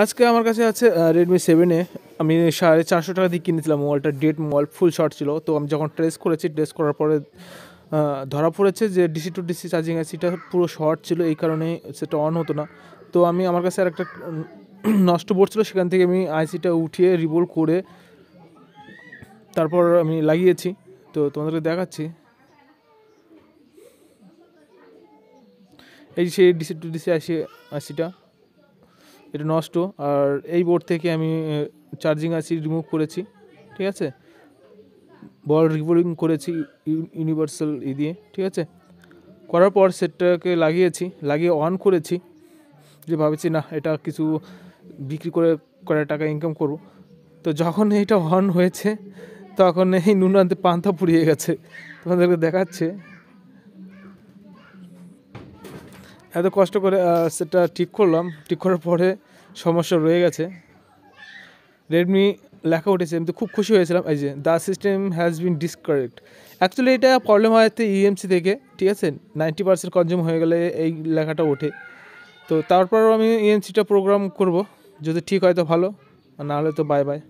আজকে আমার কাছে আছে রেডমি 7A। আমি 450 টাকা দিয়ে কিনেছিলাম মোবাইলটা। ডেড মোবাইল, ফুল শর্ট ছিল। তো আমি যখন ট্রেস করার পরে ধরা পড়েছে যে ডিসি টু ডিসি চার্জিং আইসিটা পুরো শর্ট ছিল, এই কারণে সেটা অন হতো না। তো আমার কাছে আর একটা নষ্ট বোর্ড ছিল, সেখান থেকে আমি আইসিটা উঠিয়ে রিবোল্ড করে তারপর আমি লাগিয়েছি। তো তোমাদেরকে দেখাচ্ছি। এই সেই ডিসি টু ডিসি আইসিটা, এটা নষ্ট। আর এই বোর্ড থেকে আমি চার্জিং আইসি রিমুভ করেছি, ঠিক আছে। বল রিবোলিং করেছি ইউনিভার্সাল দিয়ে, ঠিক আছে। করার পর সেটটাকে লাগিয়ে অন করেছি, যে ভাবছি না এটা কিছু বিক্রি করে টাকা ইনকাম করব। তো যখন এটা অন হয়েছে তখন এই নুন আনতে পান্তা পুড়িয়ে গেছে। তোমাদেরকে দেখাচ্ছে। এত কষ্ট করে সেটা ঠিক করলাম, ঠিক করার পরে সমস্যা রয়ে গেছে। রেডমি লেখা উঠেছে, আমি তো খুব খুশি হয়েছিলাম। এই যে the system has been disconnect. Actually এটা প্রবলেম হয় ইএমসি থেকে, ঠিক আছে। 90% কনজিউম হয়ে গেলে এই লেখাটা ওঠে। তো তারপরও আমি ইএমসিটা প্রোগ্রাম করব, যদি ঠিক হয় তো ভালো, আর না হলে তো বাই বাই।